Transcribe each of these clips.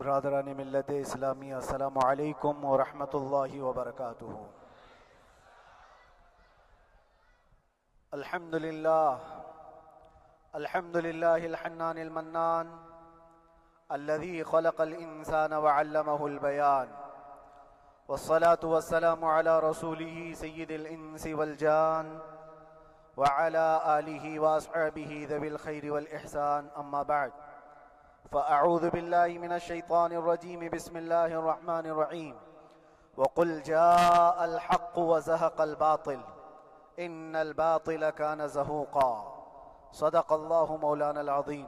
برادران ملت اسلامی، السلام علیکم ورحمۃ اللہ وبرکاتہ۔ الحمد للہ الحنان المنان الذي خلق الإنسان وعلمه البيان، والصلاة والسلام على رسوله سيد الإنس والجان وعلى آله وأصحابه ذوي الخير والإحسان، أما بعد فأعوذ بالله من الشيطان الرجيم، بسم الله الرحمن الرحيم، وقل جاء الحق وزهق الباطل إن الباطل كان زهوقا، صدق الله مولانا العظیم۔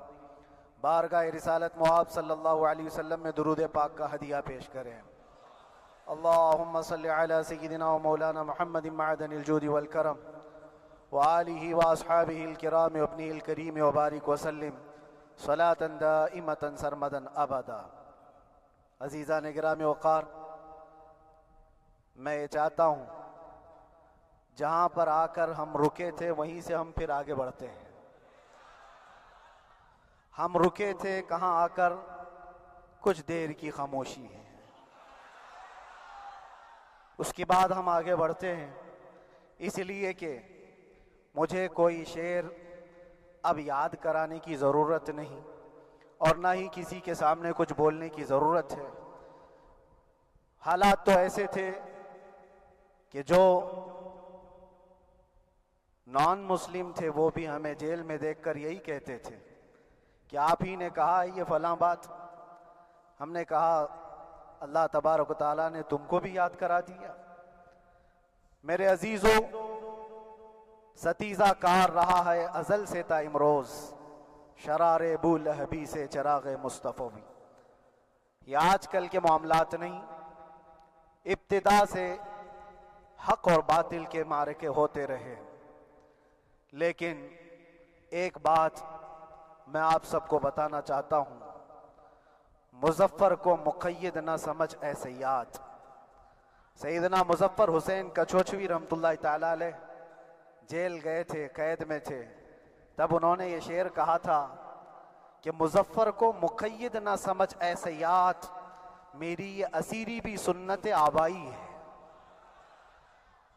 بارگاہ رسالت مآب صلی اللہ علیہ وسلم میں درود پاک کا ہدیہ پیش کریں۔ اللہم صلی علی سیدنا و مولانا محمد معدن الجود والکرم وآلہ واصحابہ الکرام وابنہ الکریم وبارک وسلم صلاة دائمة سرمدا ابدا۔ عزیزان گرامی وقار، میں یہ چاہتا ہوں جہاں پر آ کر ہم رکے تھے وہیں سے ہم پھر آگے بڑھتے ہیں۔ ہم رکے تھے کہاں آ کر؟ کچھ دیر کی خاموشی ہے، اس کے بعد ہم آگے بڑھتے ہیں، اس لیے کہ مجھے کوئی شعر اب یاد کرانے کی ضرورت نہیں اور نہ ہی کسی کے سامنے کچھ بولنے کی ضرورت ہے۔ حالات تو ایسے تھے کہ جو نان مسلم تھے وہ بھی ہمیں جیل میں دیکھ کر یہی کہتے تھے کہ آپ ہی نے کہا یہ فلاں بات۔ ہم نے کہا اللہ تبارک و تعالیٰ نے تم کو بھی یاد کرا دیا۔ میرے عزیزو، ستیزہ کار رہا ہے ازل سے تا امروز، شرار ابو لہبی سے چراغ مصطفی۔ یہ آج کل کے معاملات نہیں، ابتدا سے حق اور باطل کے معرکے ہوتے رہے، لیکن ایک بات میں آپ سب کو بتانا چاہتا ہوں، مظفر کو مقید نہ سمجھ اے سیاد۔ سیدنا مظفر حسین کچھوچھوی رحمت اللہ تعالی علیہ جیل گئے تھے، قید میں تھے، تب انہوں نے یہ شعر کہا تھا کہ مظفر کو مقید نہ سمجھ اے سیاد، میری یہ اسیری بھی سنت آبائی ہے،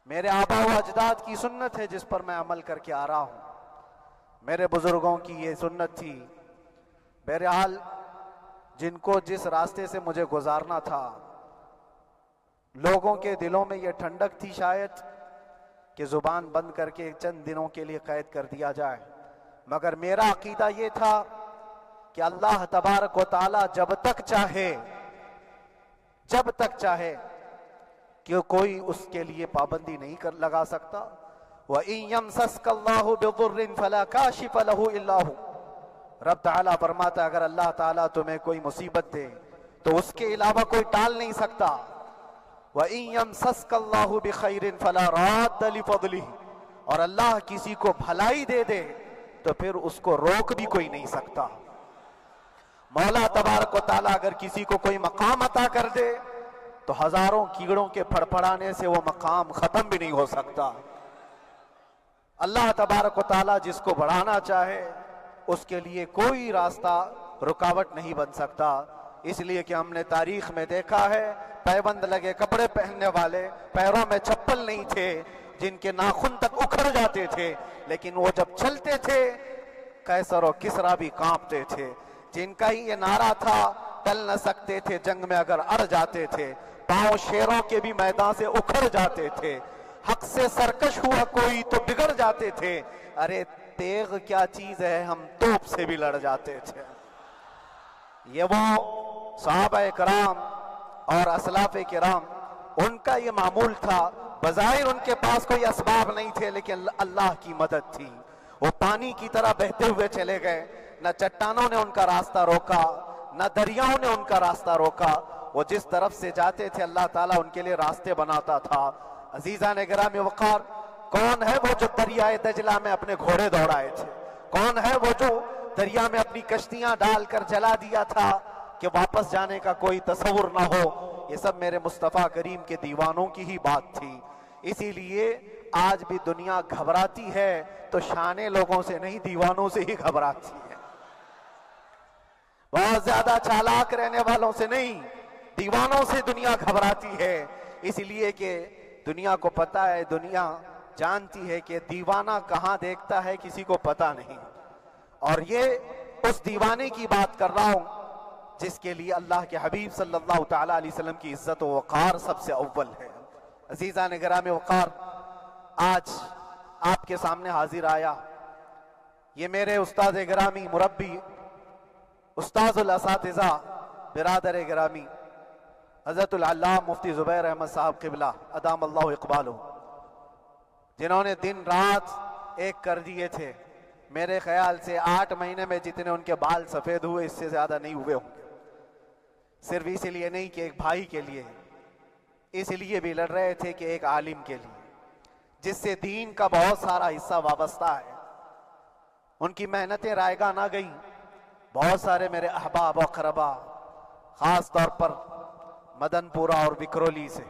میرے آبا و اجداد کی سنت ہے جس پر میں عمل کر کے آ رہا ہوں، میرے بزرگوں کی یہ سنت تھی۔ بہرحال جن کو جس راستے سے مجھے گزارنا تھا، لوگوں کے دلوں میں یہ ٹھنڈک تھی شاید کہ زبان بند کر کے چند دنوں کے لیے قید کر دیا جائے، مگر میرا عقیدہ یہ تھا کہ اللہ تبارک و تعالی جب تک چاہے کہ کوئی اس کے لیے پابندی نہیں لگا سکتا۔ وَإِن يَمْسَسْكَ اللَّهُ بِضُرٍّ فَلَا كَاشِفَ لَهُ إِلَّا هُوَ۔ رب تعالیٰ فرماتا ہے اگر اللہ تعالیٰ تمہیں کوئی مصیبت دے تو اس کے علاوہ کوئی ٹال نہیں سکتا۔ وَإِن يَمْسَسْكَ اللَّهُ بِخَيْرٍ فَلَا رَادَّ لِفَضْلِهِ، اور اللہ کسی کو بھلائی دے دے تو پھر اس کو روک بھی کوئی نہیں سکتا۔ مولا تبارک و تعالیٰ اگر کسی کو کوئی مقام عطا کر دے تو ہزاروں کیڑوں کے پھڑپڑانے سے وہ مقام ختم بھی نہیں ہو سکتا۔ اللہ تبارک و تعالیٰ جس کو بڑھانا چاہے اس کے لیے کوئی راستہ رکاوٹ نہیں بن سکتا، اس لیے کہ ہم نے تاریخ میں دیکھا ہے پیبند لگے کپڑے پہننے والے، پیروں میں چپل نہیں تھے، جن کے ناخن تک اکھڑ جاتے تھے، لیکن وہ جب چلتے تھے قیصر و کسریٰ بھی کانپتے تھے، جن کا ہی یہ نعرہ تھا ٹل نہ سکتے تھے جنگ میں اگر اڑ جاتے تھے، پاؤں شیروں کے بھی میدان سے اکھڑ جاتے تھے، حق سے سرکش ہوا کوئی تو بگڑ جاتے تھے، ارے تیغ کیا چیز ہے ہم توپ سے بھی لڑ جاتے تھے۔ یہ وہ صحابہ کرام اور اسلاف کرام، ان کا یہ معمول تھا، بظاہر ان کے پاس کوئی اسباب نہیں تھے لیکن اللہ کی مدد تھی، وہ پانی کی طرح بہتے ہوئے چلے گئے، نہ چٹانوں نے ان کا راستہ روکا، نہ دریاؤں نے ان کا راستہ روکا، وہ جس طرف سے جاتے تھے اللہ تعالیٰ ان کے لیے راستے بناتا تھا۔ عزیزان گرامی وقار، کون ہے وہ جو دریائے دجلہ میں اپنے گھوڑے دوڑائے تھے؟ کون ہے وہ جو دریا میں اپنی کشتیاں ڈال کر جلا دیا تھا کہ واپس جانے کا کوئی تصور نہ ہو؟ یہ سب میرے مصطفیٰ کریم کے دیوانوں کی ہی بات تھی۔ اسی لیے آج بھی دنیا گھبراتی ہے تو شانے لوگوں سے نہیں، دیوانوں سے ہی گھبراتی ہے۔ بہت زیادہ چالاک رہنے والوں سے نہیں، دیوانوں سے دنیا گھبراتی ہے، اس لیے کہ دنیا کو پتا ہے، دنیا جانتی ہے کہ دیوانہ کہاں دیکھتا ہے کسی کو پتا نہیں۔ اور یہ اس دیوانے کی بات کر رہا ہوں جس کے لیے اللہ کے حبیب صلی اللہ تعالیٰ علیہ وسلم کی عزت و وقار سب سے اول ہے۔ عزیزان گرامی وقار، آج آپ کے سامنے حاضر آیا، یہ میرے استاد گرامی، مربی، استاذ الاساتذہ، برادر گرامی حضرت العلامہ مفتی زبیر احمد صاحب قبلہ ادام اللہ اقبالہ، جنہوں نے دن رات ایک کر دیے تھے۔ میرے خیال سے 8 مہینے میں جتنے ان کے بال سفید ہوئے اس سے زیادہ نہیں ہوئے ہوں گے، صرف اس لیے نہیں کہ ایک بھائی کے لیے، اس لیے بھی لڑ رہے تھے کہ ایک عالم کے لیے جس سے دین کا بہت سارا حصہ وابستہ ہے۔ ان کی محنتیں رائگاں نہ گئیں۔ بہت سارے میرے احباب و اقربا، خاص طور پر مدن پورہ اور وکرولی سے،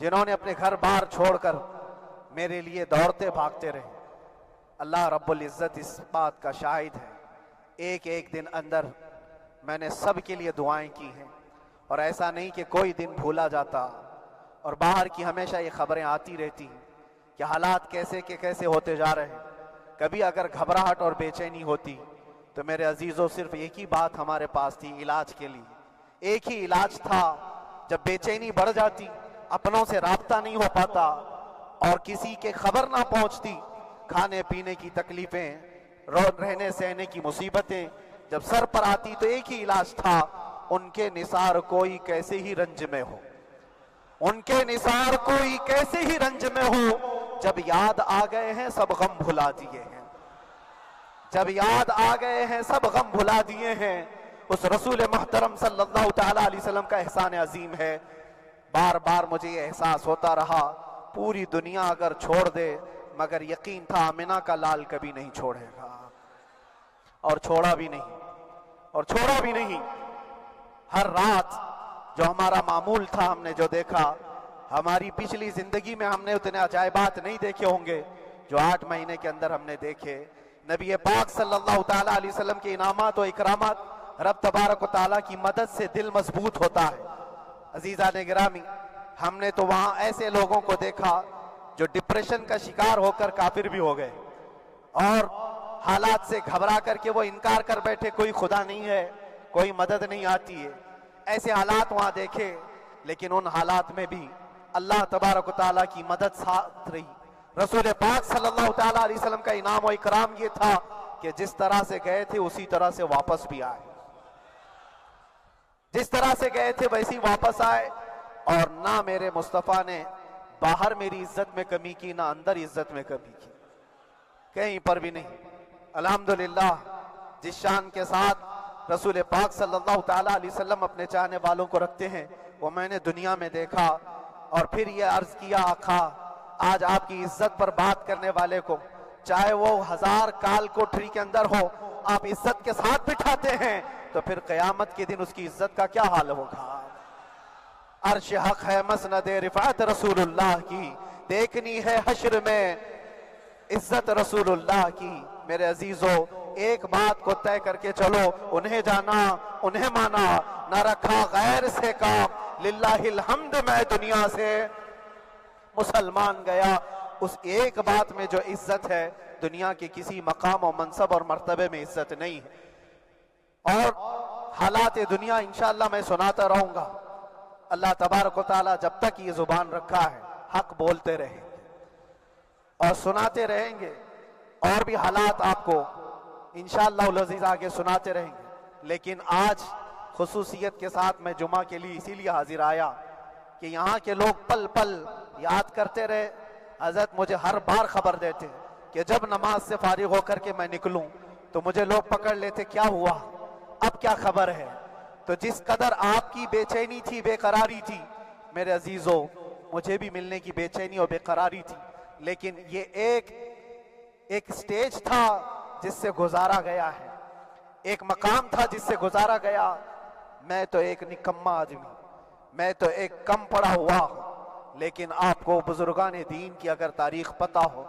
جنہوں نے اپنے گھر بار چھوڑ کر میرے لیے دوڑتے بھاگتے رہے، اللہ رب العزت اس بات کا شاہد ہے، ایک ایک دن اندر میں نے سب کے لیے دعائیں کی ہیں، اور ایسا نہیں کہ کوئی دن بھولا جاتا، اور باہر کی ہمیشہ یہ خبریں آتی رہتی ہیں کہ حالات کیسے کے کیسے ہوتے جا رہے ہیں۔ کبھی اگر گھبراہٹ اور بے چینی ہوتی تو میرے عزیزوں صرف ایک ہی بات ہمارے پاس تھی علاج کے لیے، ایک ہی علاج تھا۔ جب بے چینی بڑھ جاتی، اپنوں سے رابطہ نہیں ہو پاتا اور کسی کے خبر نہ پہنچتی، کھانے پینے کی تکلیفیں، رہنے سہنے کی مصیبتیں جب سر پر آتی تو ایک ہی علاج تھا، ان کے نثار کوئی کیسے ہی رنج میں ہو، ان کے نثار کوئی کیسے ہی رنج میں ہو، جب یاد آ گئے ہیں سب غم بھلا دیے ہیں، جب یاد آ گئے ہیں سب غم بھلا دیے ہیں۔ اس رسول محترم صلی اللہ تعالیٰ علیہ وسلم کا احسان عظیم ہے۔ بار بار مجھے یہ احساس ہوتا رہا، پوری دنیا اگر چھوڑ دے مگر یقین تھا آمنہ کا لال کبھی نہیں چھوڑے گا، اور چھوڑا بھی نہیں، اور چھوڑا بھی نہیں۔ ہر رات جو ہمارا معمول تھا ہم نے جو دیکھا، ہماری پچھلی زندگی میں ہم نے اتنے عجائبات نہیں دیکھے ہوں گے جو 8 مہینے کے اندر ہم نے دیکھے۔ نبی پاک صلی اللہ تعالیٰ علیہ وسلم کے انعامات و اکرامات، رب تبارک و تعالیٰ کی مدد سے دل مضبوط ہوتا ہے۔ عزیزان گرامی، ہم نے تو وہاں ایسے لوگوں کو دیکھا جو ڈپریشن کا شکار ہو کر کافر بھی ہو گئے، اور حالات سے گھبرا کر کے وہ انکار کر بیٹھے، کوئی خدا نہیں ہے، کوئی مدد نہیں آتی ہے، ایسے حالات وہاں دیکھے۔ لیکن ان حالات میں بھی اللہ تبارک و تعالیٰ کی مدد ساتھ رہی۔ رسول پاک صلی اللہ تعالیٰ علیہ وسلم کا انعام و اکرام یہ تھا کہ جس طرح سے گئے تھے اسی طرح سے واپس بھی آئے، جس طرح سے گئے تھے ویسی واپس آئے، اور نہ میرے مصطفیٰ نے باہر میری عزت میں کمی کی، نہ اندر عزت میں کمی کی، کہیں پر بھی نہیں۔ الحمدللہ، جس شان کے ساتھ رسول پاک صلی اللہ تعالیٰ علیہ وسلم اپنے چاہنے والوں کو رکھتے ہیں وہ میں نے دنیا میں دیکھا، اور پھر یہ عرض کیا آقا آج آپ کی عزت پر بات کرنے والے کو چاہے وہ 1000 کال کوٹری کے اندر ہو، آپ عزت کے ساتھ بٹھاتے ہیں تو پھر قیامت کے دن اس کی عزت کا کیا حال ہوگا۔ عرش حق ہے مسند رفعت رسول اللہ کی، دیکھنی ہے حشر میں عزت رسول اللہ کی۔ میرے عزیزو، ایک بات کو طے کر کے چلو، انہیں جانا انہیں مانا، نہ رکھا غیر سے کام، للہ الحمد میں دنیا سے مسلمان گیا۔ اس ایک بات میں جو عزت ہے، دنیا کے کسی مقام و منصب اور مرتبے میں عزت نہیں ہے۔ اور حالات دنیا انشاءاللہ میں سناتا رہوں گا۔ اللہ تبارک و تعالیٰ جب تک یہ زبان رکھا ہے حق بولتے رہیں گے اور سناتے رہیں گے، اور بھی حالات آپ کو انشاءاللہ العزیز آگے سناتے رہیں گے۔ لیکن آج خصوصیت کے ساتھ میں جمعہ کے لیے اسی لیے حاضر آیا کہ یہاں کے لوگ پل پل یاد کرتے رہے۔ حضرت مجھے ہر بار خبر دیتے کہ جب نماز سے فارغ ہو کر کے میں نکلوں تو مجھے لوگ پکڑ لیتے، کیا ہوا، اب کیا خبر ہے۔ تو جس قدر آپ کی بے چینی تھی، بے قراری تھی، میرے عزیزو مجھے بھی ملنے کی بے چینی اور بے قراری تھی، لیکن یہ ایک سٹیج تھا جس سے گزارا گیا ہے، ایک مقام تھا جس سے گزارا گیا۔ میں تو ایک نکما آدمی، میں تو ایک کم پڑا ہوا ہوں، لیکن آپ کو بزرگان دین کی اگر تاریخ پتہ ہو،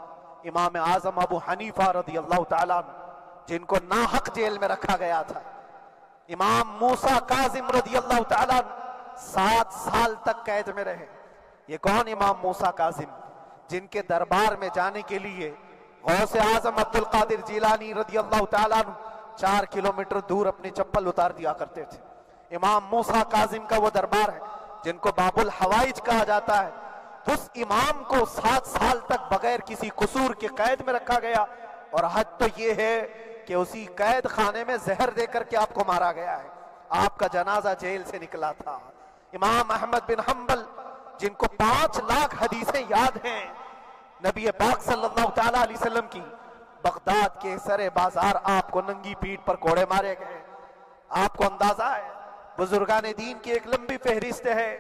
امام اعظم ابو حنیفہ رضی اللہ تعالیٰ عنہ، جن کو ناحق جیل میں رکھا گیا تھا، امام موسیٰ کاظم رضی اللہ تعالیٰ 7 سال تک قید میں رہے۔ یہ کون امام موسیٰ کاظم؟ جن کے دربار میں جانے کے لیے غوث اعظم عبد القادر جیلانی رضی اللہ تعالیٰ 4 کلومیٹر دور اپنی چپل اتار دیا کرتے تھے۔ امام موسیٰ کاظم کا وہ دربار ہے جن کو باب الحوائج کہا جاتا ہے۔ اس امام کو 7 سال تک بغیر کسی قصور کے قید میں رکھا گیا، اور حد تو یہ ہے کہ اسی قید خانے میں زہر دے کر کے آپ کو مارا گیا ہے۔ آپ کا جنازہ جیل سے نکلا تھا۔ امام احمد بن حنبل جن کو 5 لاکھ حدیثیں یاد ہیں، نبی پاک صلی اللہ تعالیٰ علیہ وسلم کی، بغداد کے سرے بازار آپ کو ننگی پیٹھ پر کوڑے مارے گئے۔ آپ کو اندازہ ہے بزرگان دین کی ایک لمبی فہرست ہے۔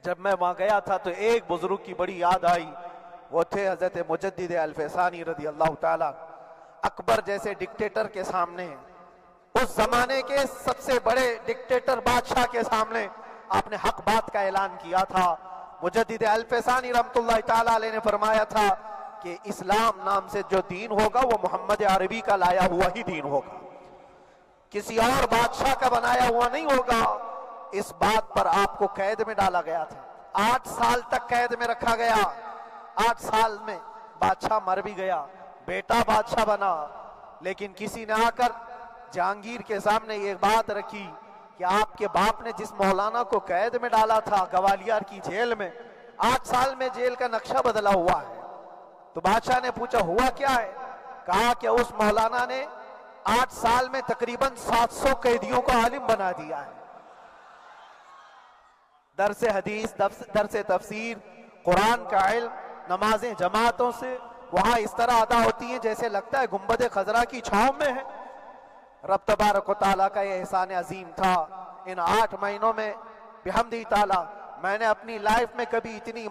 جب میں وہاں گیا تھا تو ایک بزرگ کی بڑی یاد آئی، وہ تھے حضرت مجدد الفیسانی رضی اللہ تعالیٰ۔ اکبر جیسے ڈکٹیٹر کے سامنے، اس زمانے کے سب سے بڑے ڈکٹیٹر بادشاہ کے سامنے آپ نے حق بات کا اعلان کیا تھا۔ مجدد الفیسانی رحمت اللہ تعالیٰ علیہ نے فرمایا تھا کہ اسلام نام سے جو دین ہوگا وہ محمد عربی کا لایا ہوا ہی دین ہوگا، کسی اور بادشاہ کا بنایا ہوا نہیں ہوگا۔ اس بات پر آپ کو قید میں ڈالا گیا تھا، 8 سال تک قید میں رکھا گیا۔ 8 سال میں بادشاہ مر بھی گیا، بیٹا بادشاہ بنا، لیکن کسی نے آ کر جہانگیر کے سامنے یہ بات رکھی کہ آپ کے باپ نے جس مولانا کو قید میں ڈالا تھا گوالیار کی جیل میں، 8 سال میں جیل کا نقشہ بدلا ہوا ہے۔ تو بادشاہ نے پوچھا ہوا کیا ہے؟ کہا کہ اس مولانا نے 8 سال میں تقریباً 700 قیدیوں کو عالم بنا دیا ہے۔ درس حدیث، درس تفسیر، قرآن کا علم، نمازیں جماعتوں سے وہاں اس طرح ادا ہوتی ہیں جیسے لگتا ہے گنبد خضرا کی چھاؤں میں ہے۔ رب تبارک و تعالیٰ کا یہ احسان عظیم تھا۔ ان 8 مہینوں میں بحمدہ تعالیٰ میں نے اپنی لائف میں کبھی اتنی